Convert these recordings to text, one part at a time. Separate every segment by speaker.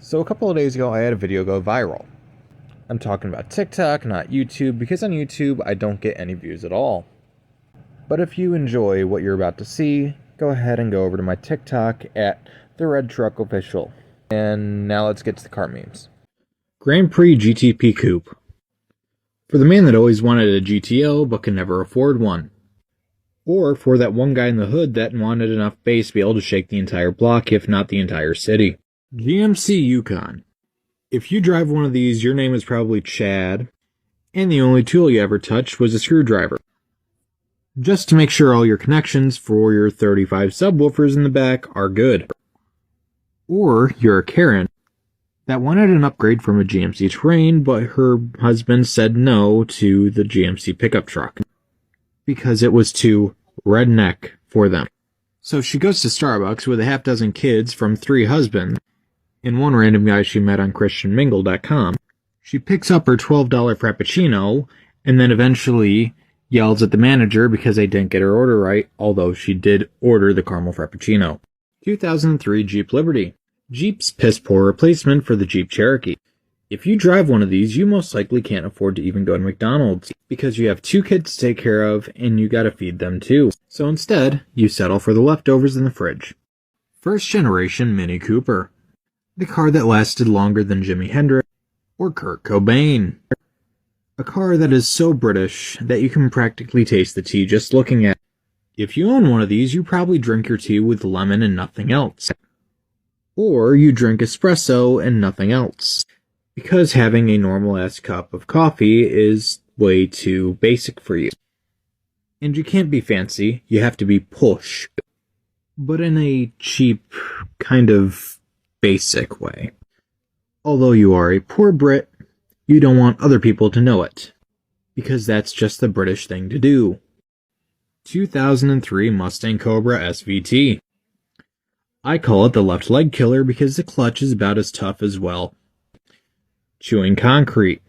Speaker 1: So a couple of days ago, I had a video go viral. I'm talking about TikTok, not YouTube, because on YouTube, I don't get any views at all. But if you enjoy what you're about to see, go ahead and go over to my TikTok at The Red Truck Official. And now let's get to the car memes.
Speaker 2: Grand Prix GTP Coupe. For the man that always wanted a GTO but can never afford one. Or for that one guy in the hood that wanted enough bass to be able to shake the entire block, if not the entire city. GMC Yukon. If you drive one of these, your name is probably Chad, and the only tool you ever touched was a screwdriver. Just to make sure all your connections for your 35 subwoofers in the back are good. Or you're a Karen that wanted an upgrade from a GMC Terrain, but her husband said no to the GMC pickup truck because it was too redneck for them. So she goes to Starbucks with a half dozen kids from 3 husbands and one random guy she met on ChristianMingle.com. She picks up her $12 Frappuccino and then eventually yells at the manager because they didn't get her order right, although she did order the caramel Frappuccino. 2003 Jeep Liberty. Jeep's piss-poor replacement for the Jeep Cherokee. If you drive one of these, you most likely can't afford to even go to McDonald's because you have 2 kids to take care of and you gotta feed them too. So instead, you settle for the leftovers in the fridge. First generation Mini Cooper. The car that lasted longer than Jimi Hendrix or Kurt Cobain. A car that is so British that you can practically taste the tea just looking at it. If you own one of these, you probably drink your tea with lemon and nothing else. Or you drink espresso and nothing else. Because having a normal-ass cup of coffee is way too basic for you. And you can't be fancy, you have to be push. But in a cheap, kind of basic way. Although you are a poor Brit, you don't want other people to know it. Because that's just the British thing to do. 2003 Mustang Cobra SVT. I call it the left leg killer because the clutch is about as tough as, well, chewing concrete.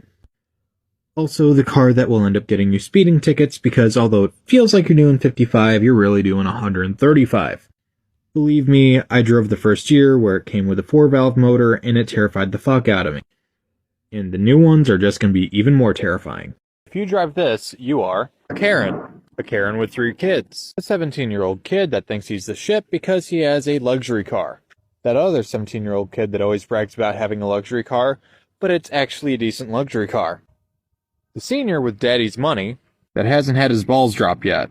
Speaker 2: Also the car that will end up getting you speeding tickets because although it feels like you're doing 55, you're really doing 135. Believe me, I drove the first year where it came with a 4-valve motor and it terrified the fuck out of me. And the new ones are just going to be even more terrifying.
Speaker 1: If you drive this, you are a Karen. A Karen with 3 kids. A 17-year-old kid that thinks he's the shit because he has a luxury car. That other 17-year-old kid that always brags about having a luxury car, but it's actually a decent luxury car. The senior with daddy's money that hasn't had his balls drop yet.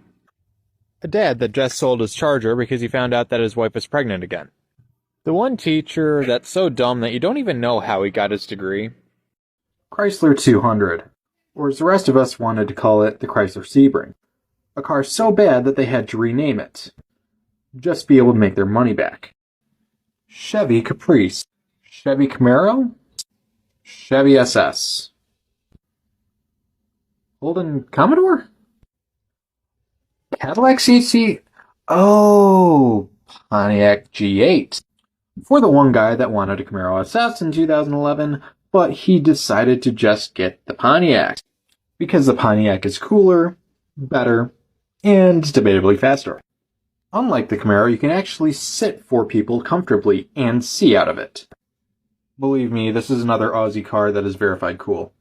Speaker 1: A dad that just sold his Charger because he found out that his wife is pregnant again. The one teacher that's so dumb that you don't even know how he got his degree.
Speaker 2: Chrysler 200, or as the rest of us wanted to call it, the Chrysler Sebring. A car so bad that they had to rename it. Just be able to make their money back. Chevy Caprice. Chevy Camaro? Chevy SS. Holden Commodore? Cadillac CC? Oh, Pontiac G8. For the one guy that wanted a Camaro SS in 2011, but he decided to just get the Pontiac. Because the Pontiac is cooler, better, and debatably faster. Unlike the Camaro, you can actually sit 4 people comfortably and see out of it. Believe me, this is another Aussie car that is verified cool.